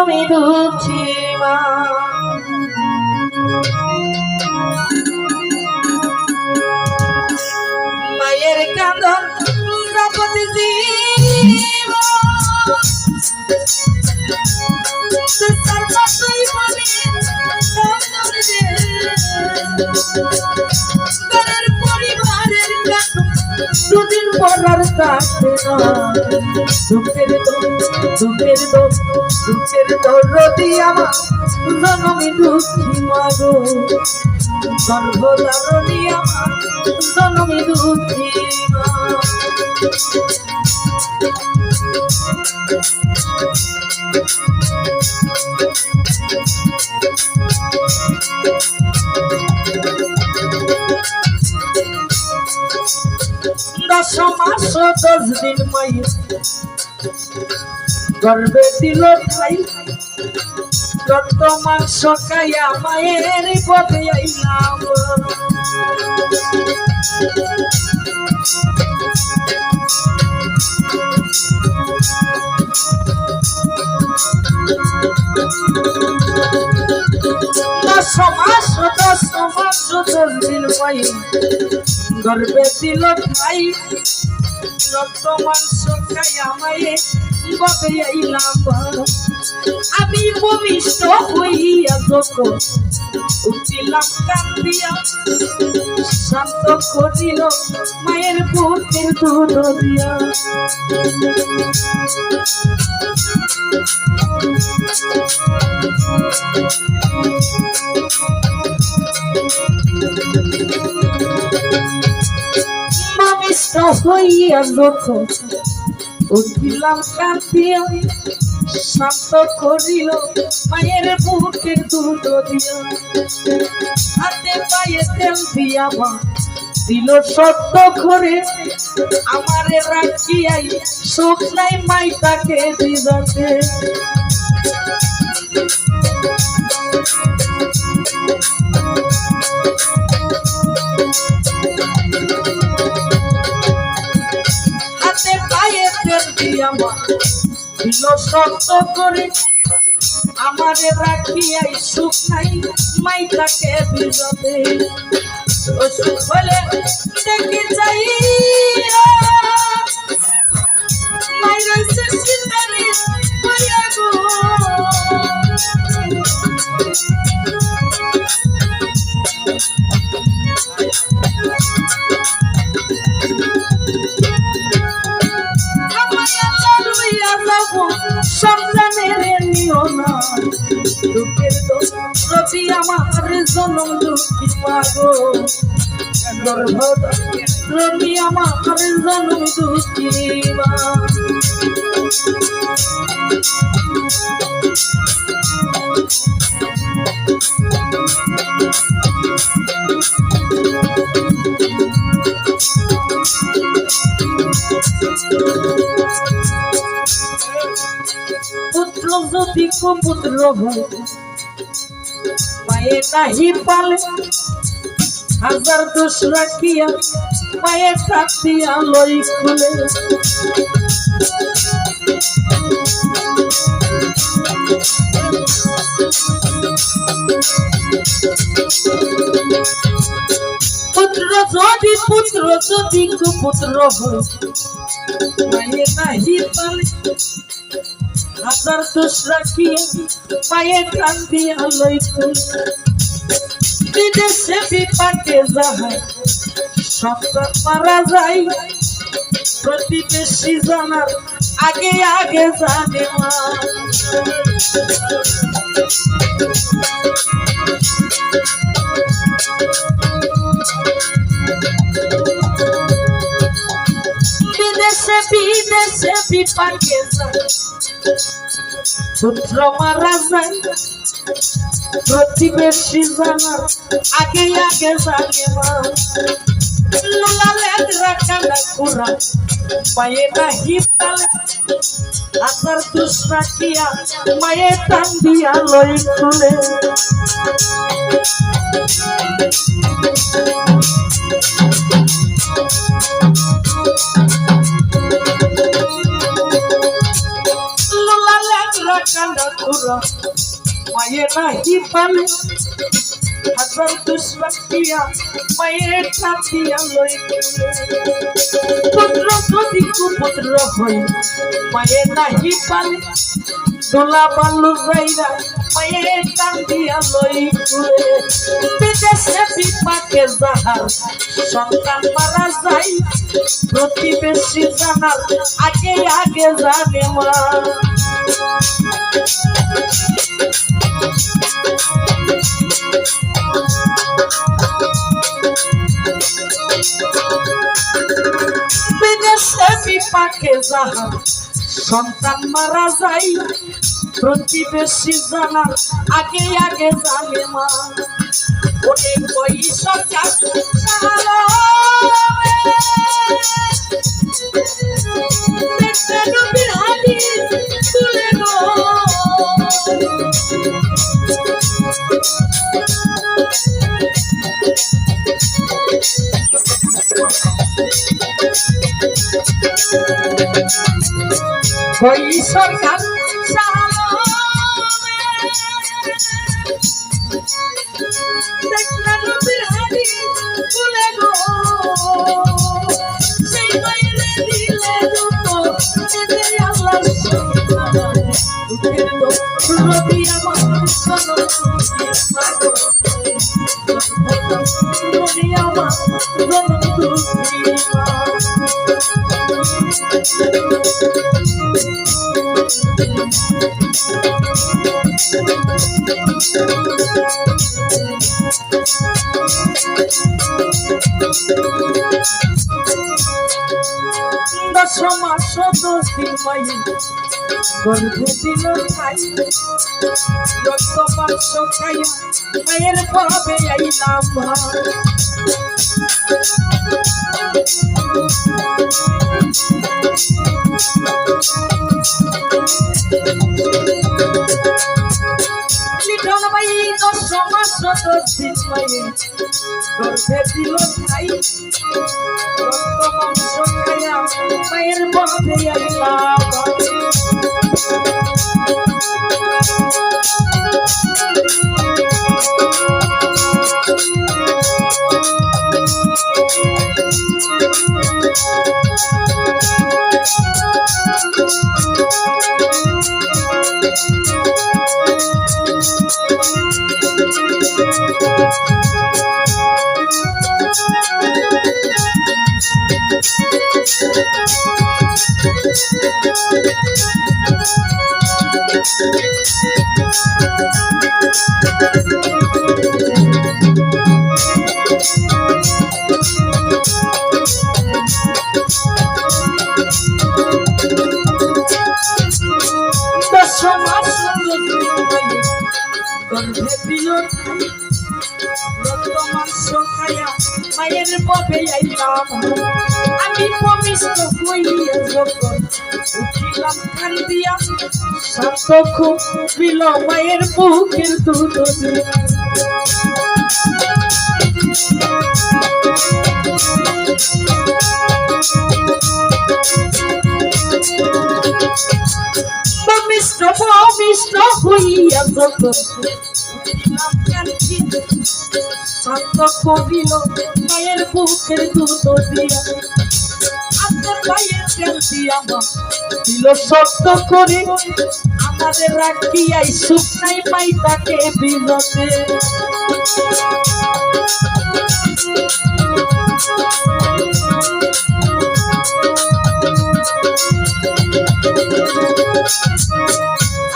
জনমী দুঃখী মা মায়ের কাঁদন জগৎ জীব সর্বতই মনে কাঁদন রে ঘরের পরিবারের কাঁদন দুদিন পরার কাছে না দুঃখের দরদি আমার জনমী দুঃখী মাগো গর্ভধারণী আমার জনমী দুঃখী মা দশ মাস 10 দিন মায়ের গর্ভে দিল ঠাই রক্ত মাংস খাইয়া মায়ের পথে আইলাম দশ মাস 10 দিন মায়ের গর্ভে দিল ঠাই রক্ত মাংস খাইয়া মায়ের পথে আইলাম আমি ভূমিষ্ঠ হইয়া যখন উঠিলাম কান্দিয়া শান্ত করিল মায়ের বুকের দুধ দিয়া ভূমিষ্ঠ হইয়া যখন উঠিলাম কান্দিয়া শান্ত করিল মায়ের বুকের দুধ দিয়া হাতে পায়ে তেল দিয়া মা দিল সত্য করে আমারে রাখিয়াই সুখ নাই মাইটাকে দিদাতে হাতে পায়ে তেল দিয়া মা দিল সত্য করে আমারে রাখিয়াই সুখ নাই মাইটাকে বিজতে ও সুখ হলে দেখে যাই মাইরা সিস্টারে মায়া গো দুঃখের দোষী আমার জনম দুঃখী মাগো গর্ভধারণী আমার জনম দুঃখী মা পুত্র যদি কুপুত্র হয় মায়ে নাহি পালে হাজার দোষ রাখিয়া মায়ের কাঁদিয়া লই খুলে পুত্র যদি কুপুত্র হয় মায়ে নাহি পালে হাজার দোষ রাখিয়া মায়ের কাঁদিয়া লই খুলে বিদেশে বিপাকে যাহাই সন্তান মারা যায় প্রতিবেশী জানার আগে আগে জানে মা বিদেশে বিপাকে যায় পুত্র মারা যায় প্রতিবেশী জানার আগে আগে জানে মা লালের রাখানা কুরা পায়ে নাহি পালে হাজার দোষ রাখিয়া মায়ের টান দিয়া লই খুলে তোমরা কান্না করো মায়ে নাহি পালে হাজার দুষ্প্রাপিয়া মায়ের কাঁদিয়া লই পুত্র যদি কুপুত্র হই মায়ে নাহি পালে দোলা বালু যাইরা মায়ের কাঁদিয়া লই বিদেশে বিপাকে যাহার সন্তান মারা যায় প্রতিবেশী জানার আগে আগে জানে মা বিদেশে বিপাকে যাহার সন্তান মারা যায় প্রতিবেশী জানার আগে আগে জানে মা ওরে পয়সা সরকার মাস 10 দিন মায়ে গর্ভে দিল খাই রক্ত মাংস খাইয়া মায়ের ভাবে আইলাম লিটন মাই 10 মাস 10 দিন মায়ে গর্ভে দিল খাই রক্ত মাংস খাইয়া মায়ের ভাবে আইলাম মায়ের পথে আইলাম আমি পবিত্র হইয়া যখন উঠিলাম কান্দিয়া সাত খুব বিল মায়ের বুকের দুধ পবিত্র হইয়া যখন উঠিলাম কান্দিয়া শান্ত করিল মায়ের বুকের দুধ দিয়া আপনার মায়ের তেল দিয়া দিল শক্ত করে আমাদের রাখিয়াই সুখ নাই পাই তাকে বিরতে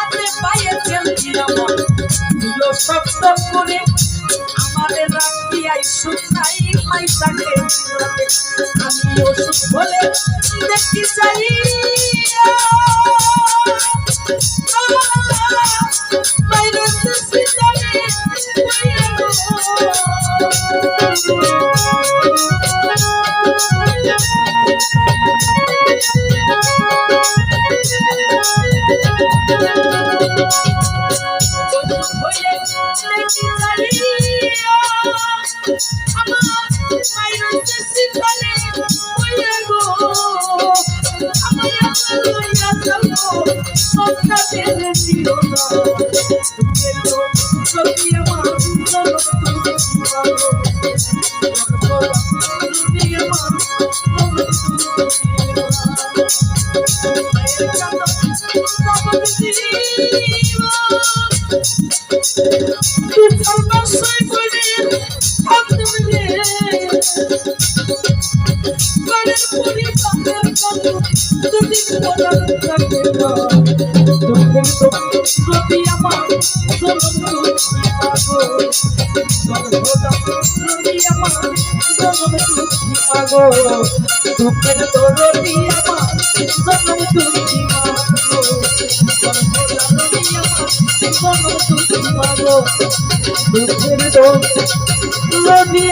আপনার মায়ের তেল দিয়া দিল শক্ত করে আমাদের রাখিয়াই সুখ নাই পাই তাকে বিরতে আমি ওষুধ বলে দেখি চাই আমার লইয়া যাব সবটা তেরে দিও না দুঃখের যদি আমার জনম তুমি পাবো যদি আমার জনম যদি আমার জনম যদি আমার জনম তুমি পাগো দুঃখের দরদি আমার জনম তুমি পাগো যদি আমার জনম তুমি পাগো দুঃখের দরদি